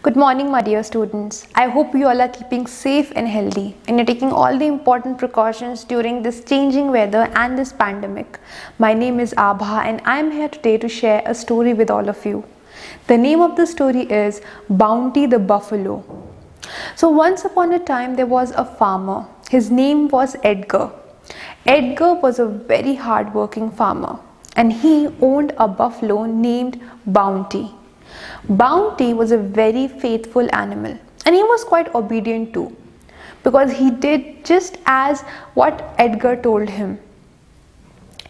Good morning, my dear students. I hope you all are keeping safe and healthy and you're taking all the important precautions during this changing weather and this pandemic. My name is Abha and I'm here today to share a story with all of you. The name of the story is Bounty the Buffalo. So once upon a time there was a farmer. His name was Edgar. Edgar was a very hard-working farmer and he owned a buffalo named Bounty. Bounty was a very faithful animal and he was quite obedient too, because he did just as what Edgar told him.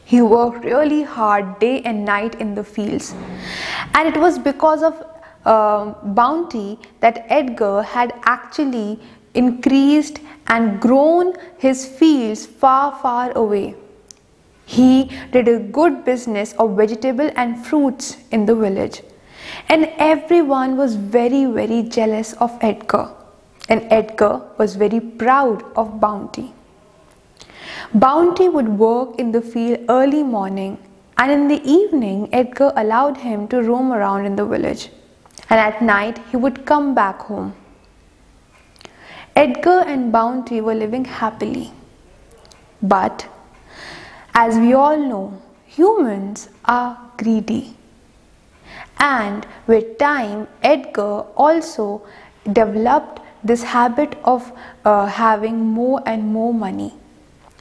He worked really hard day and night in the fields, and it was because of Bounty that Edgar had actually increased and grown his fields far away. He did a good business of vegetable and fruits in the village. And everyone was very jealous of Edgar. And Edgar was very proud of Bounty. Bounty would work in the field early morning, and in the evening Edgar allowed him to roam around in the village. And at night he would come back home. Edgar and Bounty were living happily. But as we all know, humans are greedy. And with time, Edgar also developed this habit of having more and more money,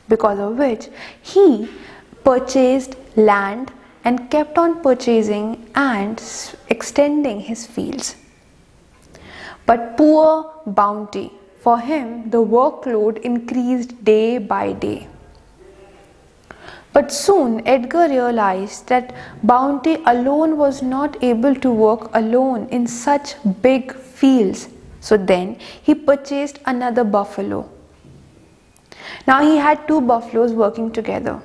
because of which he purchased land and kept on purchasing and extending his fields. But poor Bounty, for him the workload increased day by day. But soon Edgar realized that Bounty alone was not able to work alone in such big fields. So then he purchased another buffalo. Now he had two buffaloes working together.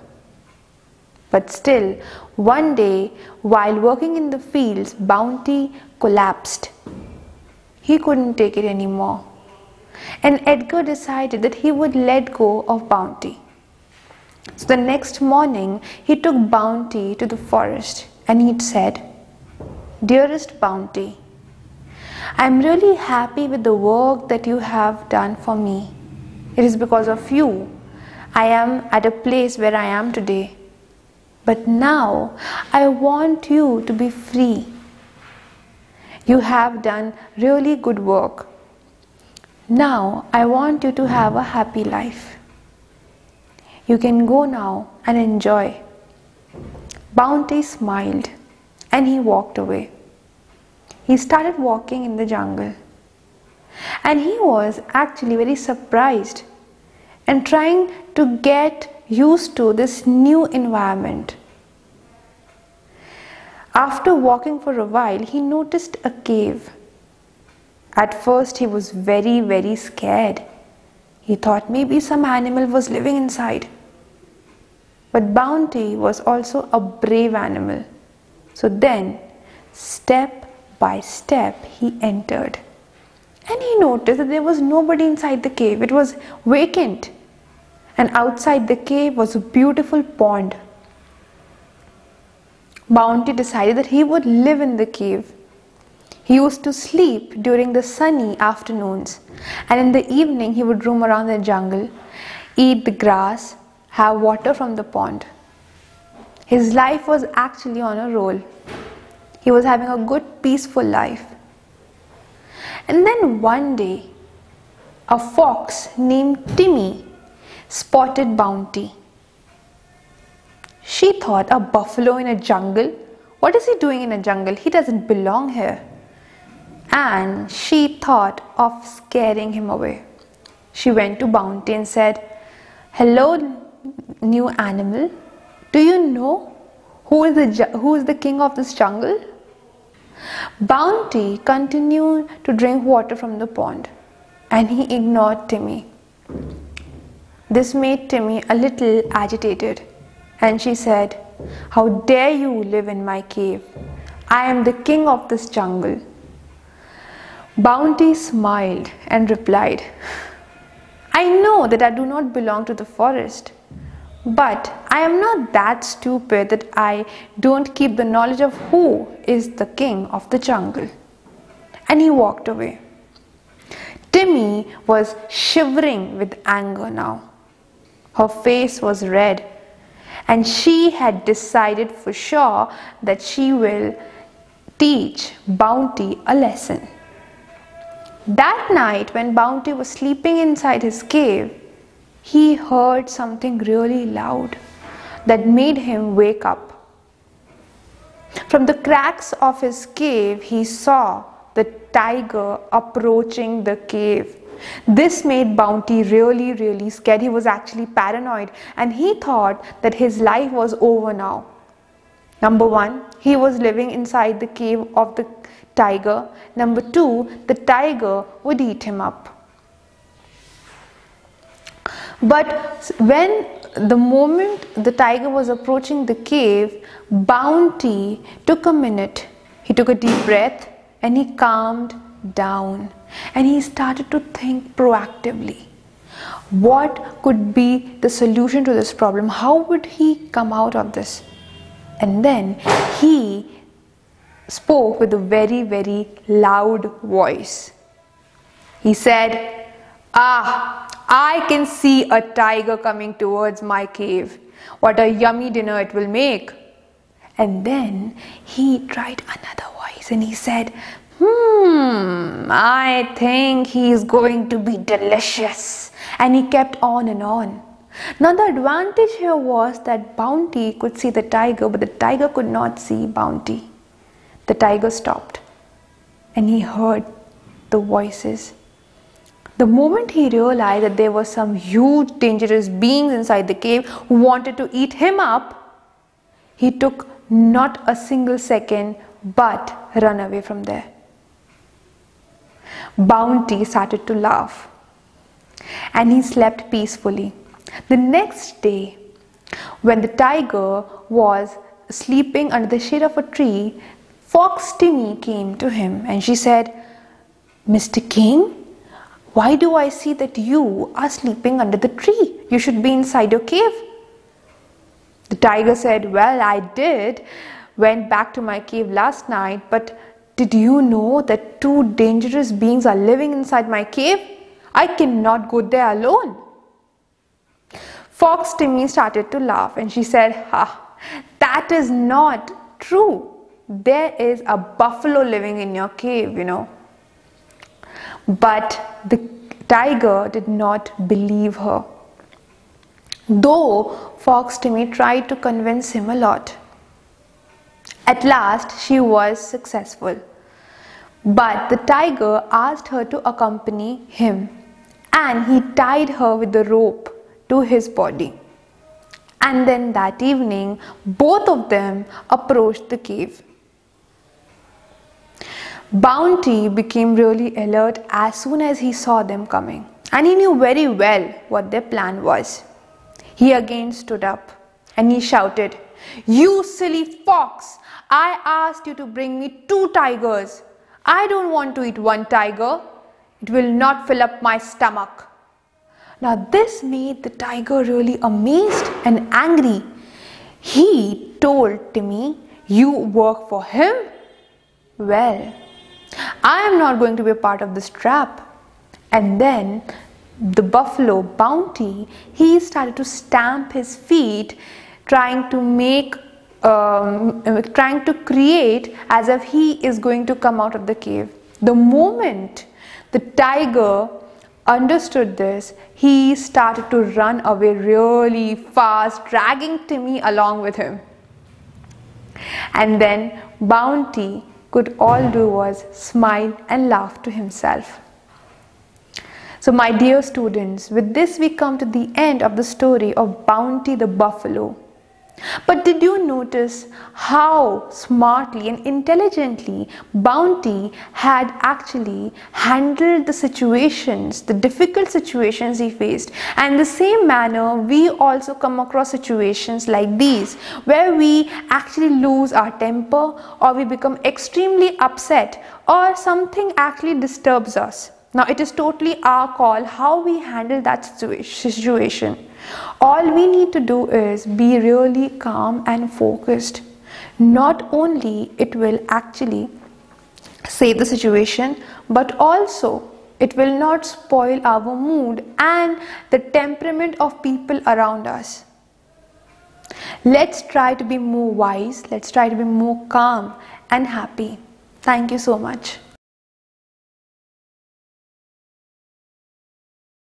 But still, one day while working in the fields, Bounty collapsed. He couldn't take it anymore. And Edgar decided that he would let go of Bounty. So the next morning, he took Bounty to the forest and he said, "Dearest Bounty, I am really happy with the work that you have done for me. It is because of you I am at a place where I am today. But now I want you to be free. You have done really good work. Now I want you to have a happy life. You can go now and enjoy." Bounty smiled and he walked away. He started walking in the jungle. And he was actually very surprised and trying to get used to this new environment. After walking for a while, he noticed a cave. At first he was very scared. He thought maybe some animal was living inside. But Bounty was also a brave animal. So then, step by step, he entered. And he noticed that there was nobody inside the cave. It was vacant. And outside the cave was a beautiful pond. Bounty decided that he would live in the cave. He used to sleep during the sunny afternoons, and in the evening he would roam around the jungle, eat the grass, have water from the pond. His life was actually on a roll. He was having a good, peaceful life. And then one day, a fox named Timmy spotted Bounty. She thought, a buffalo in a jungle? What is he doing in a jungle? He doesn't belong here. And she thought of scaring him away. She went to Bounty and said, "Hello, new animal. Do you know who is the king of this jungle?" Bounty continued to drink water from the pond and he ignored Timmy. This made Timmy a little agitated, and she said, "How dare you live in my cave? I am the king of this jungle." Bounty smiled and replied, "I know that I do not belong to the forest, but I am not that stupid that I don't keep the knowledge of who is the king of the jungle. and he walked away. Timmy was shivering with anger now. Her face was red, and she had decided for sure that she will teach Bounty a lesson. That night, when Bounty was sleeping inside his cave, he heard something really loud that made him wake up. From the cracks of his cave, he saw the tiger approaching the cave. This made Bounty really scared. He was actually paranoid, and he thought that his life was over now. Number one, he was living inside the cave of the tiger. Number two, the tiger would eat him up. But when the moment the tiger was approaching the cave, Bounty took a minute. He took a deep breath and he calmed down, and he started to think proactively. What could be the solution to this problem? How would he come out of this? And then he spoke with a very loud voice. He said, I can see a tiger coming towards my cave. What a yummy dinner it will make. And then he tried another voice and he said, I think he's going to be delicious. And he kept on and on. Now the advantage here was that Bounty could see the tiger, but the tiger could not see Bounty. The tiger stopped and he heard the voices. The moment he realized that there were some huge dangerous beings inside the cave who wanted to eat him up, he took not a single second but ran away from there. Bounty started to laugh and he slept peacefully. The next day, when the tiger was sleeping under the shade of a tree, Fox Timmy came to him and she said, Mr. King, why do I see that you are sleeping under the tree? You should be inside your cave. The tiger said, well, I went back to my cave last night, but did you know that two dangerous beings are living inside my cave? I cannot go there alone. Fox Timmy started to laugh and she said, that is not true. There is a buffalo living in your cave, you know. But the tiger did not believe her, though Fox Timmy tried to convince him a lot. At last she was successful, but the tiger asked her to accompany him and he tied her with the rope to his body. And then that evening both of them approached the cave. Bounty became really alert as soon as he saw them coming, and he knew very well what their plan was. He again stood up and he shouted, you silly fox, I asked you to bring me 2 tigers. I don't want to eat 1 tiger. It will not fill up my stomach. Now this made the tiger really amazed and angry. He told Timmy, you work for him? Well, I am not going to be a part of this trap. And then the buffalo Bounty, he started to stamp his feet, trying to create as if he is going to come out of the cave. The moment the tiger understood this, he started to run away really fast, dragging Timmy along with him. And then Bounty could all do was smile and laugh to himself. So my dear students, with this we come to the end of the story of Bounty the buffalo. But did you notice how smartly and intelligently Bounty had actually handled the situations, the difficult situations he faced? And in the same manner, we also come across situations like these, where we actually lose our temper, or we become extremely upset, or something actually disturbs us. Now it is totally our call how we handle that situation. All we need to do is be really calm and focused. Not only it will actually save the situation, but also it will not spoil our mood and the temperament of people around us. Let's try to be more wise, let's try to be more calm and happy. Thank you so much.